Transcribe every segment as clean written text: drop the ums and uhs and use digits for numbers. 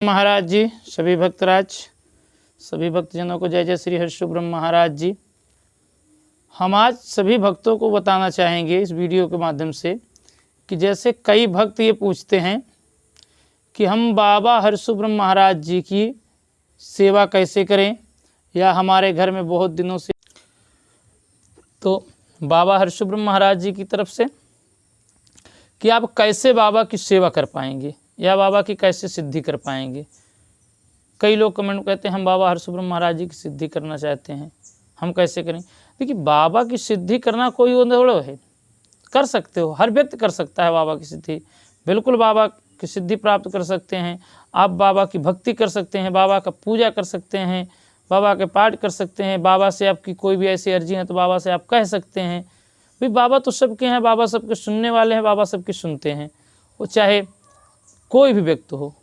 महाराज जी, सभी भक्तराज, सभी भक्तजनों को जय जय श्री हर्षु ब्रह्म महाराज जी। हम आज सभी भक्तों को बताना चाहेंगे इस वीडियो के माध्यम से कि जैसे कई भक्त ये पूछते हैं कि हम बाबा हर्षु ब्रह्म महाराज जी की सेवा कैसे करें, या हमारे घर में बहुत दिनों से तो बाबा हर्षु ब्रह्म महाराज जी की तरफ से कि आप कैसे बाबा की सेवा कर पाएंगे या बाबा की कैसे सिद्धि कर पाएंगे। कई लोग कमेंट कहते हैं हम बाबा हर्षु ब्रह्म महाराज जी की सिद्धि करना चाहते हैं, हम कैसे करें। देखिए, बाबा की सिद्धि करना कोई वो थोड़ा है, कर सकते हो, हर व्यक्ति कर सकता है बाबा की सिद्धि। बिल्कुल बाबा की सिद्धि प्राप्त कर सकते हैं आप, बाबा की भक्ति कर सकते हैं, बाबा का पूजा कर सकते हैं, बाबा के पाठ कर सकते हैं। बाबा से आपकी कोई भी ऐसी अर्जी है तो बाबा से आप कह सकते हैं। भाई बाबा तो सबके हैं, बाबा सबके सुनने वाले हैं, बाबा सबके सुनते हैं, वो चाहे कोई भी व्यक्ति हो।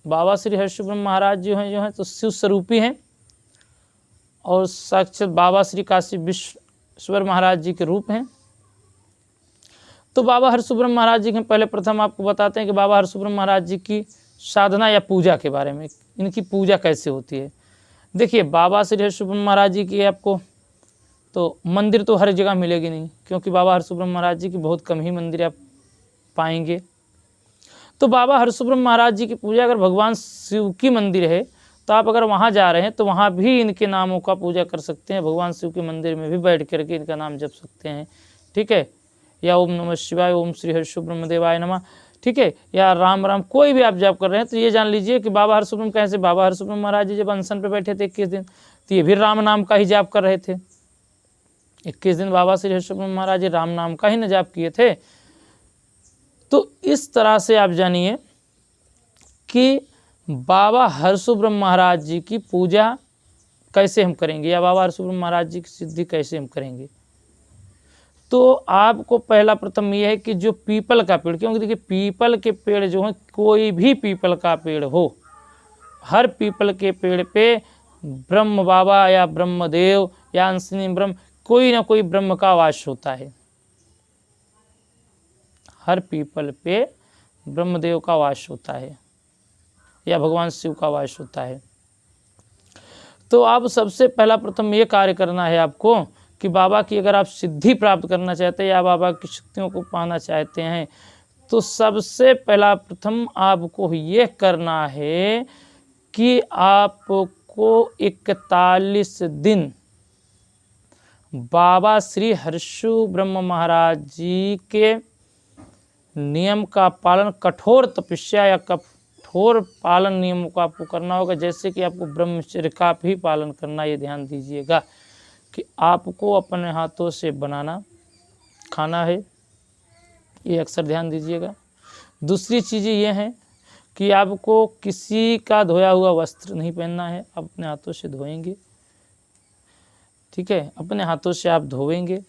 बाबा श्री हर्षु ब्रह्म महाराज जो हैं तो शिव स्वरूपी हैं और साक्षात बाबा श्री काशी विश्वेश्वर महाराज जी के रूप हैं। तो बाबा हर्षु ब्रह्म महाराज जी के पहले प्रथम आपको बताते हैं कि बाबा हर्षु ब्रह्म महाराज जी की साधना या पूजा के बारे में, इनकी पूजा कैसे होती है। देखिए, बाबा श्री हर्षु ब्रह्म महाराज जी की आपको तो मंदिर तो हर जगह मिलेगी नहीं, क्योंकि बाबा हर्षु ब्रह्म महाराज जी की बहुत कम ही मंदिर आप पाएंगे। तो बाबा हर्षु ब्रह्म महाराज जी की पूजा अगर भगवान शिव की मंदिर है तो आप अगर वहाँ जा रहे हैं तो वहाँ भी इनके नामों का पूजा कर सकते हैं। भगवान शिव के मंदिर में भी बैठ करके इनका नाम जप सकते हैं, ठीक है। या ओम नमः शिवाय, ओम श्री हर्षु ब्रह्मदेवाय नमः, ठीक है। या राम राम, कोई भी आप जप कर रहे हैं तो ये जान लीजिए कि बाबा हर्षु ब्रह्म कैसे, बाबा हर्षु ब्रह्म महाराज जी जब अनशन पर बैठे थे 21 दिन, तो ये भी राम नाम का ही जाप कर रहे थे। 21 दिन बाबा श्री हर्षु ब्रह्म महाराज जी राम नाम का ही न जाप किए थे। तो इस तरह से आप जानिए कि बाबा हर्षु ब्रह्म महाराज जी की पूजा कैसे हम करेंगे या बाबा हर्षु ब्रह्म महाराज जी की सिद्धि कैसे हम करेंगे। तो आपको पहला प्रथम ये है कि जो पीपल का पेड़, क्योंकि देखिए पीपल के पेड़ जो हैं, कोई भी पीपल का पेड़ हो, हर पीपल के पेड़ पे ब्रह्म बाबा या ब्रह्मदेव या अंशनी ब्रह्म, कोई ना कोई ब्रह्म का वास होता है। हर पीपल पे ब्रह्मदेव का वास होता है या भगवान शिव का वास होता है। तो आप सबसे पहला प्रथम ये कार्य करना है आपको कि बाबा की अगर आप सिद्धि प्राप्त करना चाहते हैं या बाबा की शक्तियों को पाना चाहते हैं तो सबसे पहला प्रथम आपको ये करना है कि आपको 41 दिन बाबा श्री हर्षु ब्रह्म महाराज जी के नियम का पालन, कठोर तपस्या या कठोर पालन नियमों का आपको करना होगा। जैसे कि आपको ब्रह्मचर्य का भी पालन करना, ये ध्यान दीजिएगा कि आपको अपने हाथों से बनाना खाना है, ये अक्सर ध्यान दीजिएगा। दूसरी चीज़ें ये हैं कि आपको किसी का धोया हुआ वस्त्र नहीं पहनना है, आप अपने हाथों से धोएंगे, ठीक है, अपने हाथों से आप धोएंगे।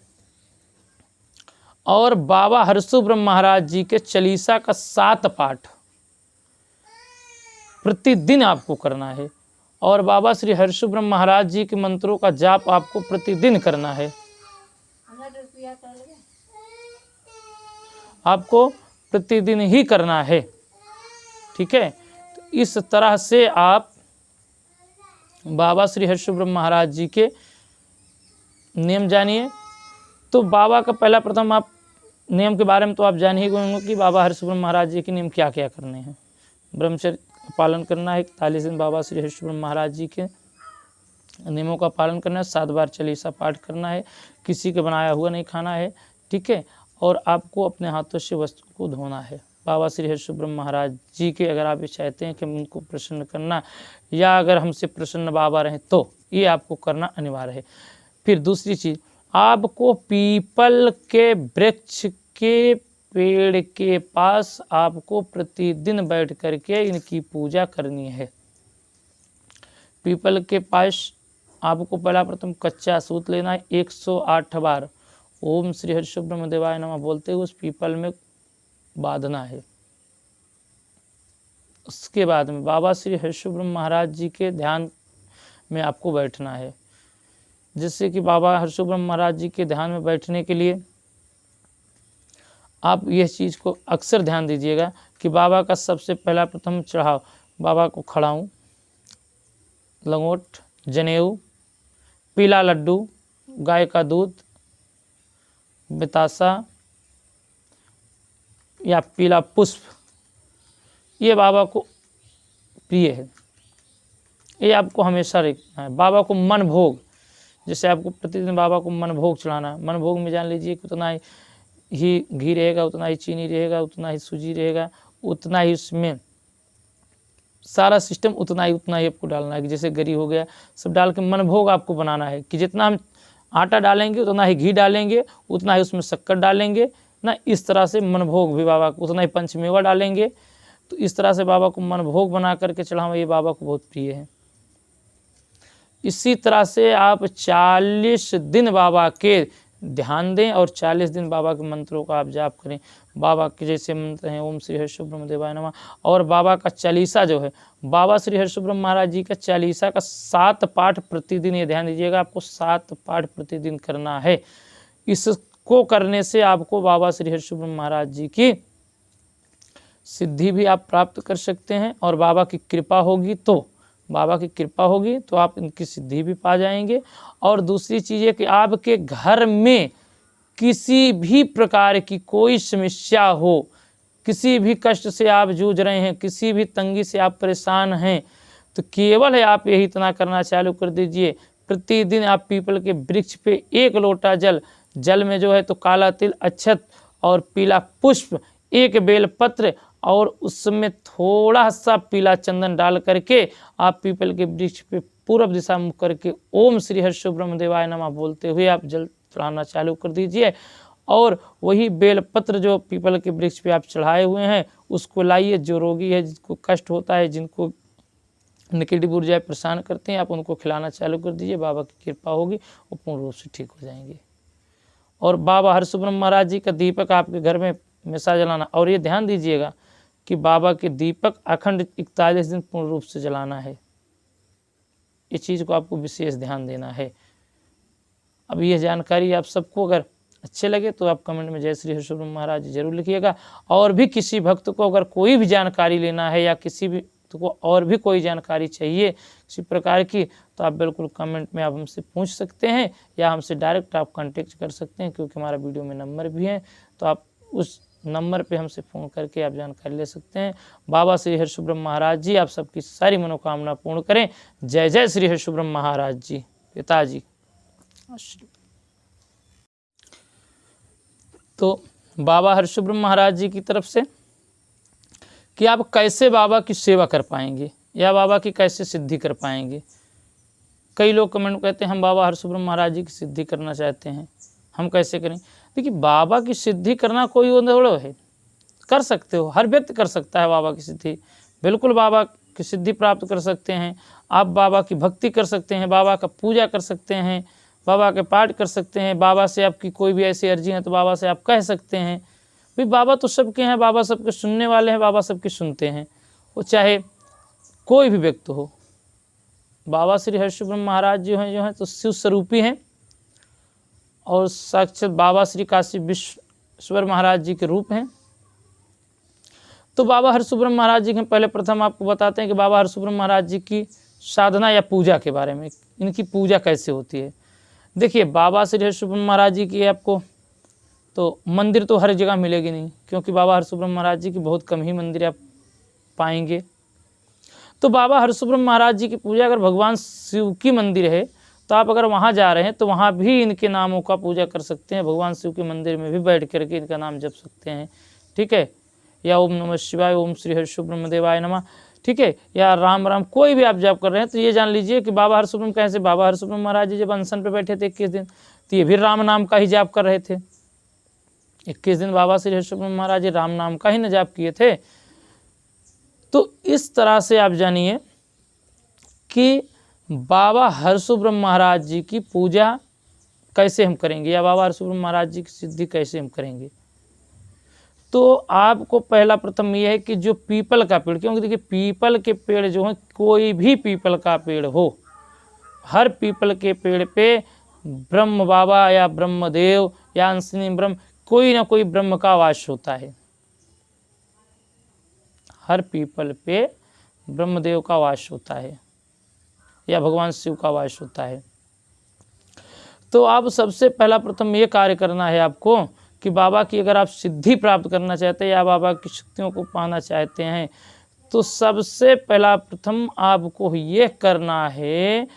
और बाबा हर्षु ब्रह्म महाराज जी के चालीसा का 7 पाठ प्रतिदिन आपको करना है और बाबा श्री हर्षु ब्रह्म महाराज जी के मंत्रों का जाप आपको प्रतिदिन करना है। आपको प्रतिदिन ही करना है, ठीक है। तो इस तरह से आप बाबा श्री हर्षु ब्रह्म महाराज जी के नियम जानिए। तो बाबा का पहला प्रथम आप नियम के बारे में तो आप जान ही गए कि बाबा हर्षु ब्रह्म महाराज जी के नियम क्या क्या करने हैं। ब्रह्मचर्य पालन करना है, 41 दिन बाबा श्री हर्षु ब्रह्म महाराज जी के नियमों का पालन करना है, 7 बार चालीसा पाठ करना है, किसी के बनाया हुआ नहीं खाना है, ठीक है। और आपको अपने हाथों से वस्तु को धोना है। बाबा श्री हर्षु ब्रह्म महाराज जी के अगर आप ये चाहते हैं कि हम उनको प्रसन्न करना या अगर हमसे प्रसन्न बाबा रहें तो ये आपको करना अनिवार्य है। फिर दूसरी चीज़, आपको पीपल के वृक्ष के पेड़ के पास आपको प्रतिदिन बैठ करके इनकी पूजा करनी है। पीपल के पास आपको पहला प्रथम कच्चा सूत लेना है, 108 बार ओम श्री हर्षु ब्रह्मदेवाय नमः बोलते हुए उस पीपल में बांधना है। उसके बाद में बाबा श्री हर्षु ब्रह्म महाराज जी के ध्यान में आपको बैठना है। जिससे कि बाबा हर्षु ब्रह्म महाराज जी के ध्यान में बैठने के लिए आप यह चीज़ को अक्सर ध्यान दीजिएगा कि बाबा का सबसे पहला प्रथम चढ़ाव बाबा को खड़ाऊँ, लंगोट, जनेऊ, पीला लड्डू, गाय का दूध, बतासा या पीला पुष्प, ये बाबा को प्रिय है, ये आपको हमेशा रखना है। बाबा को मन भोग, जैसे आपको प्रतिदिन बाबा को मन भोग चढ़ाना, मन भोग में जान लीजिए कि उतना ही घी रहेगा, उतना ही चीनी रहेगा, उतना ही सूजी रहेगा, उतना ही उसमें सारा सिस्टम उतना ही आपको डालना है। कि जैसे गरी हो गया, सब डाल के मन भोग आपको बनाना है कि जितना हम आटा डालेंगे उतना ही घी डालेंगे, उतना ही उसमें शक्कर डालेंगे ना, इस तरह से मन भोग भी बाबा को, उतना ही पंचमेवा डालेंगे। तो इस तरह से बाबा को मन भोग बना करके चढ़ावा, ये बाबा को बहुत प्रिय है। इसी तरह से आप 40 दिन बाबा के ध्यान दें और 40 दिन बाबा के मंत्रों का आप जाप करें। बाबा के जैसे मंत्र हैं ओम श्री हर्ष ब्रह्म देवाय नमः, और बाबा का चालीसा जो है, बाबा श्री हर्ष ब्रह्म महाराज जी का चालीसा का 7 पाठ प्रतिदिन, ये ध्यान दीजिएगा, आपको 7 पाठ प्रतिदिन करना है। इसको करने से आपको बाबा श्री हर्ष ब्रह्म महाराज जी की सिद्धि भी आप प्राप्त कर सकते हैं, और बाबा की कृपा होगी तो, बाबा की कृपा होगी तो आप इनकी सिद्धि भी पा जाएंगे। और दूसरी चीज़ है कि आपके घर में किसी भी प्रकार की कोई समस्या हो, किसी भी कष्ट से आप जूझ रहे हैं, किसी भी तंगी से आप परेशान हैं, तो केवल है आप यही इतना करना चालू कर दीजिए। प्रतिदिन आप पीपल के वृक्ष पे 1 लोटा जल में जो है तो काला तिल, अक्षत और पीला पुष्प, 1 बेलपत्र और उसमें थोड़ा सा पीला चंदन डाल करके आप पीपल के वृक्ष पे पूर्व दिशा मुख करके ओम श्री हर्ष ब्रह्म देवाय नमः बोलते हुए आप जल चढ़ाना चालू कर दीजिए। और वही बेलपत्र जो पीपल के वृक्ष पे आप चढ़ाए हुए हैं उसको लाइए। जो रोगी है, जिसको कष्ट होता है, जिनको नेगेटिव ऊर्जाएं परेशान करते हैं, आप उनको खिलाना चालू कर दीजिए। बाबा की कृपा होगी, वो पूर्ण रूप से ठीक हो जाएंगे। और बाबा हर्ष ब्रह्म महाराज जी का दीपक आपके घर में हमेशा जलाना। और ये ध्यान दीजिएगा कि बाबा के दीपक अखंड 41 दिन पूर्ण रूप से जलाना है। इस चीज़ को आपको विशेष ध्यान देना है। अब यह जानकारी आप सबको अगर अच्छे लगे तो आप कमेंट में जय श्री हर्ष ब्रह्म महाराज जी जरूर लिखिएगा। और भी किसी भक्त को अगर कोई भी जानकारी लेना है या किसी भी को और भी कोई जानकारी चाहिए किसी प्रकार की, तो आप बिल्कुल कमेंट में आप हमसे पूछ सकते हैं या हमसे डायरेक्ट आप कांटेक्ट कर सकते हैं, क्योंकि हमारा वीडियो में नंबर भी है, तो आप उस नंबर पे हमसे फ़ोन करके आप जानकारी ले सकते हैं। बाबा श्री हर्ष ब्रह्म महाराज जी आप सबकी सारी मनोकामना पूर्ण करें। जय जय श्री हर्ष ब्रह्म महाराज जी पिताजी। तो बाबा हर्ष ब्रह्म महाराज जी की तरफ से कि आप कैसे बाबा की सेवा कर पाएंगे या बाबा की कैसे सिद्धि कर पाएंगे। कई लोग कमेंट कहते हैं हम बाबा हर्ष ब्रह्म महाराज जी की सिद्धि करना चाहते हैं, हम कैसे करें। देखिए, बाबा की सिद्धि करना कोई वो है, कर सकते हो, हर व्यक्ति कर सकता है बाबा की सिद्धि। बिल्कुल बाबा की सिद्धि प्राप्त कर सकते हैं। आप बाबा की भक्ति कर सकते हैं, बाबा का पूजा कर सकते हैं, बाबा के पाठ कर सकते हैं। बाबा से आपकी कोई भी ऐसी अर्जी है तो बाबा से आप कह सकते हैं। भाई बाबा तो सबके हैं, बाबा सबके सुनने वाले हैं, बाबा सबके सुनते हैं, वो चाहे कोई भी व्यक्ति हो। बाबा श्री हर्ष ब्रह्म महाराज जो हैं तो शिव स्वरूपी हैं और साक्षात बाबा श्री काशी विश्वेश्वर महाराज जी के रूप हैं। तो बाबा हर्ष ब्रह्म महाराज जी के पहले प्रथम आपको बताते हैं कि बाबा हर्ष ब्रह्म महाराज जी की साधना या पूजा के बारे में, इनकी पूजा कैसे होती है। देखिए, बाबा श्री हर्ष ब्रह्म महाराज जी की आपको तो मंदिर तो हर जगह मिलेगी नहीं, क्योंकि बाबा हर्ष ब्रह्म महाराज जी की बहुत कम ही मंदिर आप पाएंगे। तो बाबा हर्ष ब्रह्म महाराज जी की पूजा अगर भगवान शिव की मंदिर है तो आप अगर वहाँ जा रहे हैं तो वहाँ भी इनके नामों का पूजा कर सकते हैं। भगवान शिव के मंदिर में भी बैठ करके इनका नाम जप सकते हैं, ठीक है। या ओम नमः शिवाय, ओम श्री हर्ष ब्रह्म देवाय नमः, ठीक है, या राम राम, कोई भी आप जाप कर रहे हैं तो ये जान लीजिए कि बाबा हर्ष ब्रह्म कैसे, बाबा हर्ष ब्रह्म महाराज जी जब अनशन पे बैठे थे 21 दिन, तो ये भी राम नाम का ही जाप कर रहे थे। 21 दिन बाबा श्री हर्ष ब्रह्म महाराज जी राम नाम का ही न जाप किए थे। तो इस तरह से आप जानिए कि बाबा हर्ष ब्रह्म महाराज जी की पूजा कैसे हम करेंगे या बाबा हर्ष ब्रह्म महाराज जी की सिद्धि कैसे हम करेंगे। तो आपको पहला प्रथम ये है कि जो पीपल का पेड़, क्योंकि देखिए पीपल के पेड़ जो हैं, कोई भी पीपल का पेड़ हो, हर पीपल के पेड़ पे ब्रह्म बाबा या ब्रह्मदेव या अंशनी ब्रह्म, कोई ना कोई ब्रह्म का वास होता है। हर पीपल पे ब्रह्मदेव का वास होता है या भगवान शिव का वास होता है। तो आप सबसे पहला प्रथम ये कार्य करना है आपको कि बाबा की अगर आप सिद्धि प्राप्त करना चाहते हैं या बाबा की शक्तियों को पाना चाहते हैं तो सबसे पहला प्रथम आपको ये करना है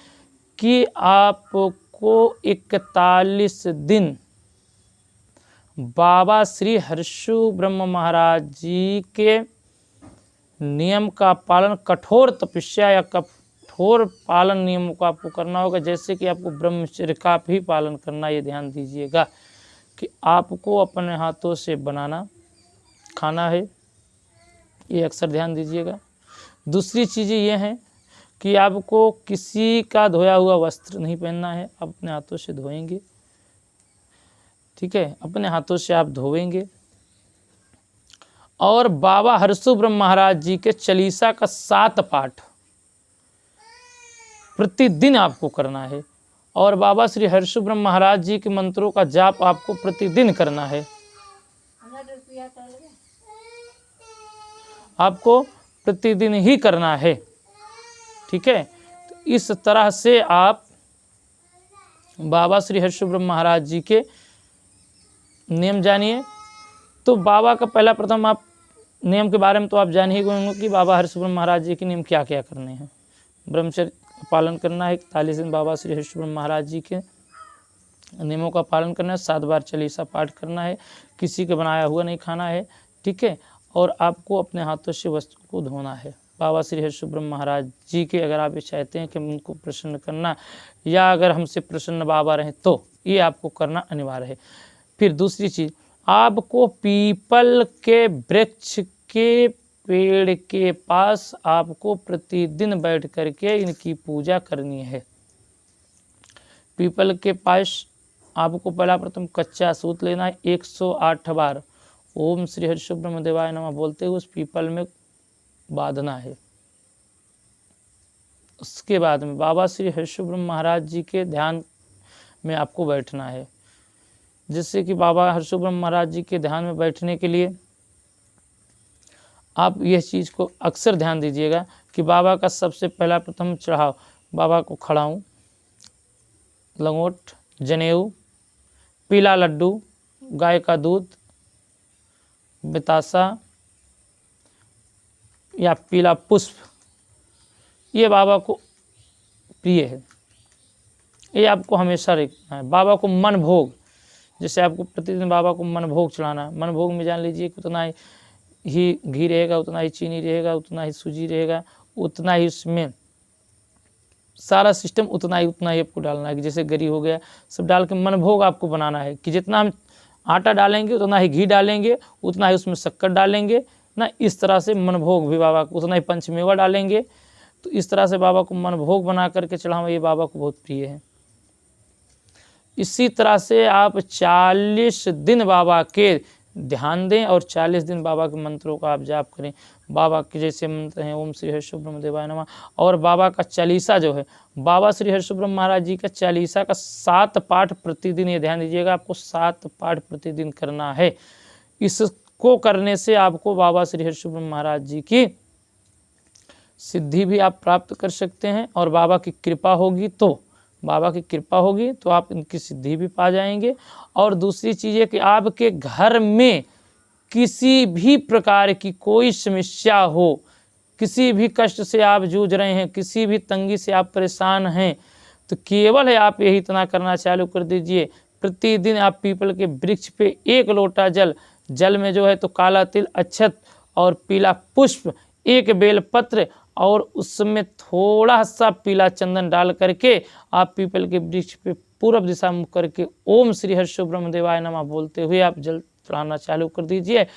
कि आपको 41 दिन बाबा श्री हर्षु ब्रह्म महाराज जी के नियम का पालन, कठोर तपस्या या कठोर पालन नियमों का आपको करना होगा। जैसे कि आपको ब्रह्मचर्य का भी पालन करना, ये ध्यान दीजिएगा कि आपको अपने हाथों से बनाना खाना है, ये अक्सर ध्यान दीजिएगा। दूसरी चीज़ें ये हैं कि आपको किसी का धोया हुआ वस्त्र नहीं पहनना है, आप अपने हाथों से धोएंगे, ठीक है, अपने हाथों से आप धोएंगे। और बाबा हर्षु ब्रह्म महाराज जी के चालीसा का 7 पाठ प्रतिदिन आपको करना है और बाबा श्री हर्षु ब्रह्म महाराज जी के मंत्रों का जाप आपको प्रतिदिन करना है। आपको प्रतिदिन ही करना है, ठीक है। तो इस तरह से आप बाबा श्री हर्षु ब्रह्म महाराज जी के नियम जानिए। तो बाबा का पहला प्रथम आप नियम के बारे में तो आप जान ही गए होंगे कि बाबा हर्षु ब्रह्म महाराज जी के नियम क्या क्या करने हैं। ब्रह्मचर्य पालन करना है, 41 दिन बाबा श्री हर्षु ब्रह्म महाराज जी के नियमों का पालन करना है, 7 बार चालीसा पाठ करना है, किसी का बनाया हुआ नहीं खाना है, ठीक है। और आपको अपने हाथों से वस्तु को धोना है। बाबा श्री हर्षु ब्रह्म महाराज जी के अगर आप ये चाहते हैं कि उनको प्रसन्न करना या अगर हमसे प्रसन्न बाबा रहें तो ये आपको करना अनिवार्य है। फिर दूसरी चीज़, आपको पीपल के वृक्ष के पेड़ के पास आपको प्रतिदिन बैठ करके इनकी पूजा करनी है। पीपल के पास आपको पहला प्रथम कच्चा सूत लेना है, 108 बार ओम श्री हर्षु ब्रह्म देवाय नमः बोलते हुए उस पीपल में बांधना है। उसके बाद में बाबा श्री हर्षु ब्रह्म महाराज जी के ध्यान में आपको बैठना है। जिससे कि बाबा हर्षु ब्रह्म महाराज जी के ध्यान में बैठने के लिए आप यह चीज़ को अक्सर ध्यान दीजिएगा कि बाबा का सबसे पहला प्रथम चढ़ाव, बाबा को खड़ाऊँ, लंगोट, जनेऊ, पीला लड्डू, गाय का दूध, बतासा या पीला पुष्प, ये बाबा को प्रिय है, ये आपको हमेशा रखना है। बाबा को मन भोग, जैसे आपको प्रतिदिन बाबा को मन भोग चढ़ाना, मन भोग में जान लीजिए कि उतना ही घी रहेगा, उतना ही चीनी रहेगा, उतना ही सूजी रहेगा, उतना ही उसमें सारा सिस्टम उतना ही आपको डालना है। कि जैसे गरी हो गया, सब डाल के मन भोग आपको बनाना है कि जितना हम आटा डालेंगे उतना ही घी डालेंगे, उतना ही उसमें शक्कर डालेंगे ना। इस तरह से मन भोग भी बाबा को, उतना ही पंचमेवा डालेंगे। तो इस तरह से बाबा को मन भोग बना करके चढ़ावा, ये बाबा को बहुत प्रिय है। इसी तरह से आप 40 दिन बाबा के ध्यान दें और 40 दिन बाबा के मंत्रों का आप जाप करें। बाबा के जैसे मंत्र हैं ओम श्री हर्षु ब्रह्म देवाय नमः, और बाबा का चालीसा जो है, बाबा श्री हर्षु ब्रह्म महाराज जी का चालीसा का 7 पाठ प्रतिदिन, ये ध्यान दीजिएगा आपको 7 पाठ प्रतिदिन करना है। इसको करने से आपको बाबा श्री हर्षु ब्रह्म महाराज जी की सिद्धि भी आप प्राप्त कर सकते हैं और बाबा की कृपा होगी तो आप इनकी सिद्धि भी पा जाएंगे। और दूसरी चीज़ है कि आपके घर में किसी भी प्रकार की कोई समस्या हो, किसी भी कष्ट से आप जूझ रहे हैं, किसी भी तंगी से आप परेशान हैं, तो केवल है आप यही इतना करना चालू कर दीजिए। प्रतिदिन आप पीपल के वृक्ष पे 1 लोटा जल में जो है तो काला तिल, अक्षत और पीला पुष्प, 1 बेलपत्र और उसमें थोड़ा सा पीला चंदन डाल करके आप पीपल के वृक्ष पे पूर्व दिशा मुख करके ओम श्री हर्षु ब्रह्म देवाय नमः बोलते हुए आप जल चढ़ाना चालू कर दीजिए।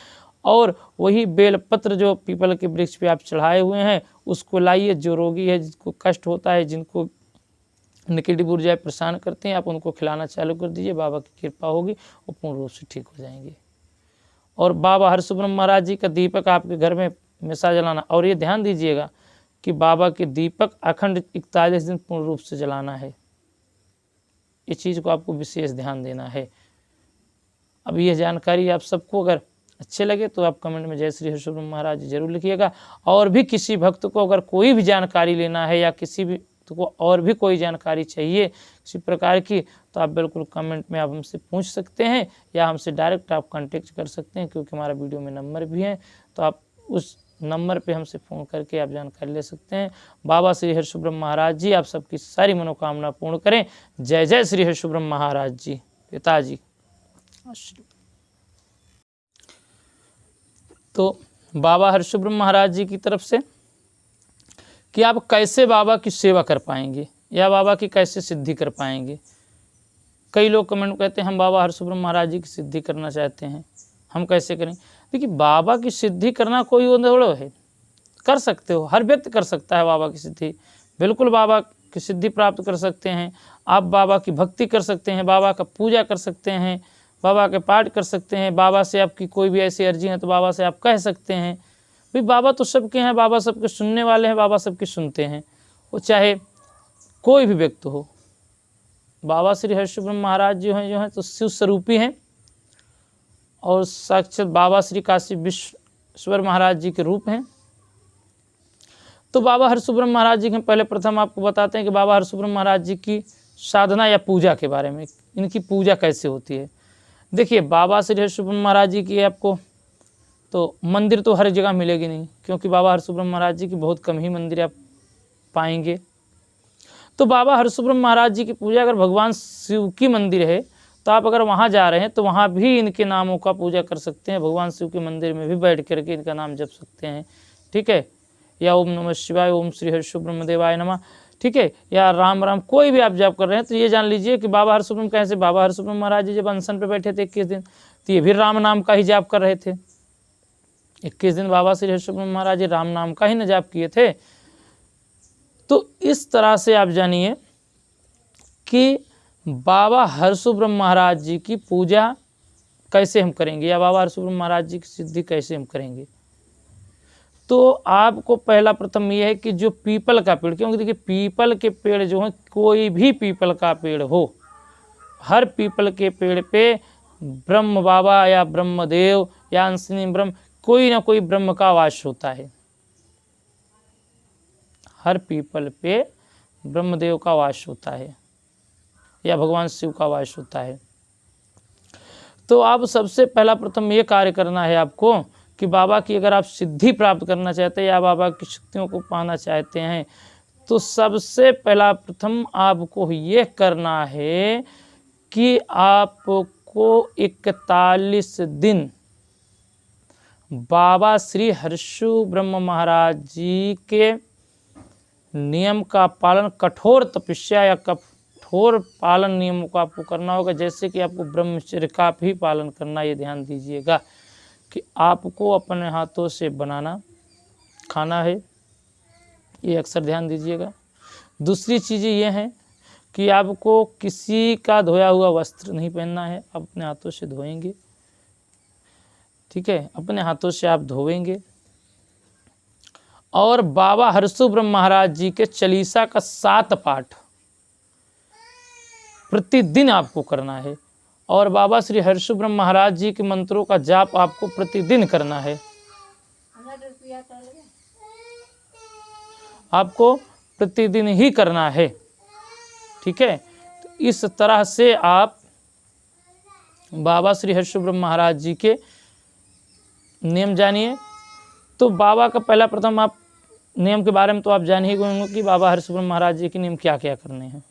और वही बेलपत्र जो पीपल के वृक्ष पे आप चढ़ाए हुए हैं उसको लाइए। जो रोगी है, जिसको कष्ट होता है, जिनको नेगेटिव ऊर्जाएं परेशान करते हैं, आप उनको खिलाना चालू कर दीजिए। बाबा की कृपा होगी, वो पूर्ण रूप से ठीक हो जाएंगे। और बाबा हर्षु ब्रह्म महाराज जी का दीपक आपके घर में हमेशा जलाना। और ये ध्यान दीजिएगा कि बाबा के दीपक अखंड 41 दिन पूर्ण रूप से जलाना है। इस चीज़ को आपको विशेष ध्यान देना है। अब यह जानकारी आप सबको अगर अच्छे लगे तो आप कमेंट में जय श्री हर्षुब्रह्म महाराज जी जरूर लिखिएगा। और भी किसी भक्त को अगर कोई भी जानकारी लेना है या किसी भी को और भी कोई जानकारी चाहिए किसी प्रकार की, तो आप बिल्कुल कमेंट में आप हमसे पूछ सकते हैं या हमसे डायरेक्ट आप कांटेक्ट कर सकते हैं, क्योंकि हमारा वीडियो में नंबर भी है, तो आप उस नंबर पे हमसे फ़ोन करके आप जानकारी ले सकते हैं। बाबा श्री हर्षुब्रह्म महाराज जी आप सबकी सारी मनोकामना पूर्ण करें। जय जय श्री हर्षुब्रह्म महाराज जी पिताजी। तो बाबा हर्षुब्रह्म महाराज जी की तरफ से कि आप कैसे बाबा की सेवा कर पाएंगे या बाबा की कैसे सिद्धि कर पाएंगे। कई लोग कमेंट कहते हैं हम बाबा हर्षुब्रह्म महाराज जी की सिद्धि करना चाहते हैं, हम कैसे करें। देखिए बाबा की सिद्धि करना कोई वो है, कर सकते हो, हर व्यक्ति कर सकता है बाबा की सिद्धि, बिल्कुल बाबा की सिद्धि प्राप्त कर सकते हैं। आप बाबा की भक्ति कर सकते हैं, बाबा का पूजा कर सकते हैं, बाबा के पाठ कर सकते हैं, बाबा से आपकी कोई भी ऐसी अर्जी है तो बाबा से आप कह सकते हैं। भाई बाबा तो सबके हैं, बाबा सबके सुनने वाले हैं, बाबा सबके सुनते हैं, वो चाहे कोई भी व्यक्ति हो। बाबा श्री हर्षुब्रह्म महाराज जी जो हैं तो शिव स्वरूपी हैं और साक्षात बाबा श्री काशी विश्वेश्वर महाराज जी के रूप हैं। तो बाबा हर्षुब्रह्म महाराज जी के पहले प्रथम आपको बताते हैं कि बाबा हर्षुब्रह्म महाराज जी की साधना या पूजा के बारे में, इनकी पूजा कैसे होती है। देखिए बाबा श्री हर्षुब्रह्म महाराज जी की आपको तो मंदिर तो हर जगह मिलेगी नहीं, क्योंकि बाबा हर्षुब्रह्म महाराज जी की बहुत कम ही मंदिर आप पाएंगे। तो बाबा हर्षुब्रह्म महाराज जी की पूजा अगर भगवान शिव की मंदिर है तो आप अगर वहाँ जा रहे हैं तो वहाँ भी इनके नामों का पूजा कर सकते हैं, भगवान शिव के मंदिर में भी बैठ करके इनका नाम जप सकते हैं, ठीक है। या ओम नमः शिवाय, ओम श्री हर्षुब्रह्म देवाय नमः, ठीक है, या राम राम कोई भी आप जाप कर रहे हैं तो ये जान लीजिए कि बाबा हर्षुब्रह्म कैसे, बाबा हर्षुब्रह्म महाराज जी जब अनशन पे बैठे थे 21 दिन तो ये भी राम नाम का ही जाप कर रहे थे। 21 दिन बाबा श्री हर्षुब्रह्म महाराज जी राम नाम का ही न जाप किए थे। तो इस तरह से आप जानिए कि बाबा हर्षुब्रह्म महाराज जी की पूजा कैसे हम करेंगे या बाबा हर्षुब्रह्म महाराज जी की सिद्धि कैसे हम करेंगे। तो आपको पहला प्रथम ये है कि जो पीपल का पेड़, क्योंकि देखिए पीपल के पेड़ जो है, कोई भी पीपल का पेड़ हो, हर पीपल के पेड़ पे ब्रह्म बाबा या ब्रह्मदेव या अंशनी ब्रह्म कोई ना कोई ब्रह्म का वास होता है। हर पीपल पे ब्रह्मदेव का वास होता है या भगवान शिव का वास होता है। तो आप सबसे पहला प्रथम ये कार्य करना है आपको कि बाबा की अगर आप सिद्धि प्राप्त करना चाहते हैं या बाबा की शक्तियों को पाना चाहते हैं तो सबसे पहला प्रथम आपको ये करना है कि आपको 41 दिन बाबा श्री हर्षुब्रह्म महाराज जी के नियम का पालन, कठोर तपस्या या कठोर पालन नियमों का आपको करना होगा। जैसे कि आपको ब्रह्मचर्य का भी पालन करना, ये ध्यान दीजिएगा कि आपको अपने हाथों से बनाना खाना है, ये अक्सर ध्यान दीजिएगा। दूसरी चीज़ें ये हैं कि आपको किसी का धोया हुआ वस्त्र नहीं पहनना है, आप अपने हाथों से धोएंगे, ठीक है, अपने हाथों से आप धोएंगे। और बाबा हर्षुब्रह्म महाराज जी के चालीसा का 7 पाठ प्रतिदिन आपको करना है और बाबा श्री हर्षुब्रह्म महाराज जी के मंत्रों का जाप आपको प्रतिदिन करना है। आपको प्रतिदिन ही करना है, ठीक है। तो इस तरह से आप बाबा श्री हर्षुब्रह्म महाराज जी के नियम जानिए। तो बाबा का पहला प्रथम आप नियम के बारे में तो आप जान ही गए कि बाबा हर्षुब्रह्म महाराज जी के नियम क्या क्या करने हैं।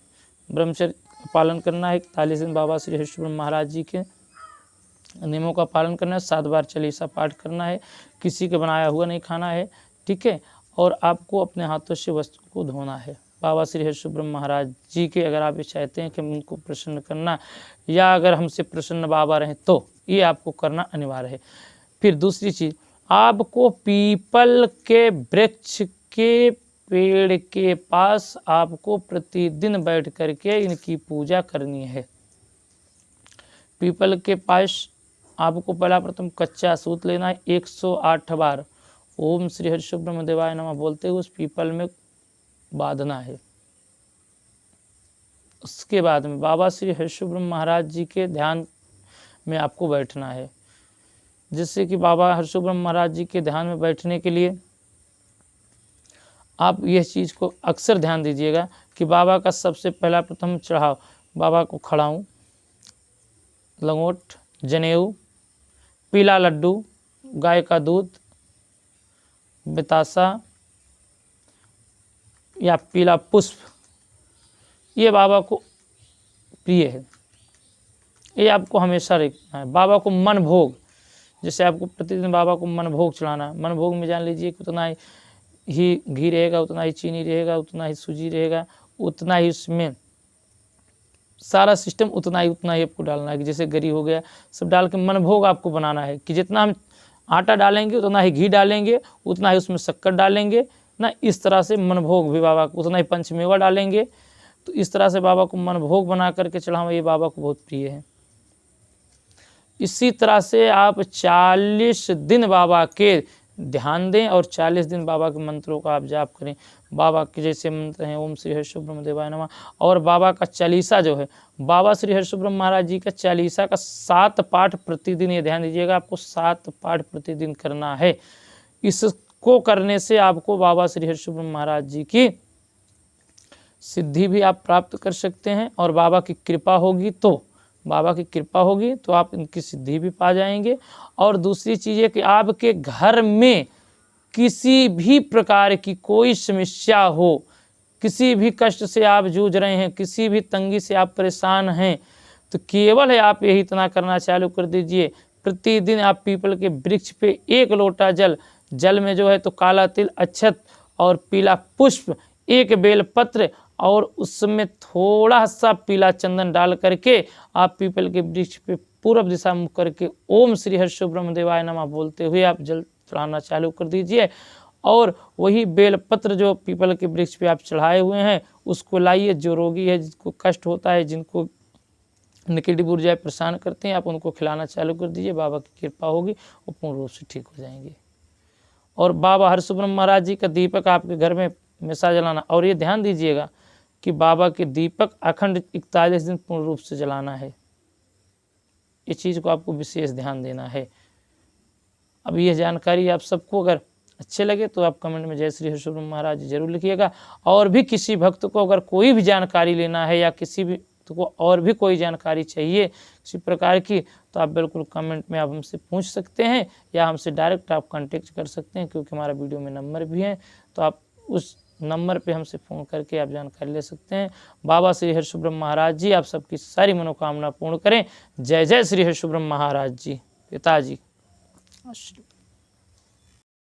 ब्रह्मचर्य पालन करना है, 41 दिन बाबा श्री हर्षुब्रह्म महाराज जी के नियमों का पालन करना है, 7 बार चालीसा पाठ करना है, किसी के बनाया हुआ नहीं खाना है, ठीक है। और आपको अपने हाथों से वस्त्र को धोना है। बाबा श्री हर्षुब्रह्म महाराज जी के अगर आप ये चाहते हैं कि हम उनको प्रसन्न करना या अगर हमसे प्रसन्न बाबा रहें तो ये आपको करना अनिवार्य है। फिर दूसरी चीज़, आपको पीपल के वृक्ष के पेड़ के पास आपको प्रतिदिन बैठ करके इनकी पूजा करनी है। पीपल के पास आपको पहला प्रथम कच्चा सूत लेना है, 108 बार ओम श्री हर्षुब्रह्म देवाय नमः बोलते हुए उस पीपल में बांधना है। उसके बाद में बाबा श्री हर्षुब्रह्म महाराज जी के ध्यान में आपको बैठना है। जिससे कि बाबा हर्षुब्रह्म महाराज जी के ध्यान में बैठने के लिए आप यह चीज़ को अक्सर ध्यान दीजिएगा कि बाबा का सबसे पहला प्रथम चढ़ाव, बाबा को खड़ाऊँ, लंगोट, जनेऊ, पीला लड्डू, गाय का दूध, बतासा या पीला पुष्प, ये बाबा को प्रिय है, ये आपको हमेशा रखना है। बाबा को मन भोग, जैसे आपको प्रतिदिन बाबा को मन भोग चढ़ाना, मन भोग में जान लीजिए कि उतना ही घी रहेगा, उतना ही चीनी रहेगा, उतना ही सूजी रहेगा, उतना ही उसमें सारा सिस्टम उतना ही आपको डालना है। कि जैसे गरी हो गया, सब डाल के मन भोग आपको बनाना है कि जितना हम आटा डालेंगे उतना ही घी डालेंगे, उतना ही उसमें शक्कर डालेंगे ना, इस तरह से मन भोग भी बाबा को, उतना ही पंचमेवा डालेंगे। तो इस तरह से बाबा को मन भोग बना करके चढ़ावा, ये बाबा को बहुत प्रिय है। इसी तरह से आप 40 दिन बाबा के ध्यान दें और 40 दिन बाबा के मंत्रों का आप जाप करें। बाबा के जैसे मंत्र हैं ओम श्री हर्षुब्रह्म देवाय नमः, और बाबा का चालीसा जो है, बाबा श्री हर्षुब्रह्म महाराज जी का चालीसा का 7 पाठ प्रतिदिन, ये ध्यान दीजिएगा, आपको 7 पाठ प्रतिदिन करना है। इसको करने से आपको बाबा श्री हर्षुब्रह्म महाराज जी की सिद्धि भी आप प्राप्त कर सकते हैं, और बाबा की कृपा होगी तो, बाबा की कृपा होगी तो आप इनकी सिद्धि भी पा जाएंगे। और दूसरी चीज़ है कि आपके घर में किसी भी प्रकार की कोई समस्या हो, किसी भी कष्ट से आप जूझ रहे हैं, किसी भी तंगी से आप परेशान हैं, तो केवल है आप यही इतना करना चालू कर दीजिए। प्रतिदिन आप पीपल के वृक्ष पे 1 लोटा जल में जो है तो काला तिल, अक्षत और पीला पुष्प, 1 बेलपत्र और उसमें थोड़ा सा पीला चंदन डाल करके आप पीपल के वृक्ष पे पूर्व दिशा मुख करके ओम श्री हर्षुब्रह्म देवाय नमः बोलते हुए आप जल चढ़ाना चालू कर दीजिए। और वही बेलपत्र जो पीपल के वृक्ष पे आप चढ़ाए हुए हैं उसको लाइए। जो रोगी है, जिनको कष्ट होता है, जिनको नेगेटिव ऊर्जाएं परेशान करते हैं, आप उनको खिलाना चालू कर दीजिए। बाबा की कृपा होगी, वो पूर्ण रूप से ठीक हो जाएंगे। और बाबा हर्षुब्रह्म महाराज जी का दीपक आपके घर में हमेशा जलाना। और ये ध्यान दीजिएगा कि बाबा के दीपक अखंड 41 दिन पूर्ण रूप से जलाना है। इस चीज़ को आपको विशेष ध्यान देना है। अब यह जानकारी आप सबको अगर अच्छे लगे तो आप कमेंट में जय श्री हर्षुब्रह्म महाराज जरूर लिखिएगा। और भी किसी भक्त को अगर कोई भी जानकारी लेना है या किसी भी को और भी कोई जानकारी चाहिए किसी प्रकार की, तो आप बिल्कुल कमेंट में आप हमसे पूछ सकते हैं या हमसे डायरेक्ट आप कांटेक्ट कर सकते हैं, क्योंकि हमारा वीडियो में नंबर भी है, तो आप उस नंबर पे हमसे फ़ोन करके आप जानकारी ले सकते हैं। बाबा श्री हर्षुब्रह्म महाराज जी आप सबकी सारी मनोकामना पूर्ण करें। जय जय श्री हर्षुब्रह्म महाराज जी, पिताजी।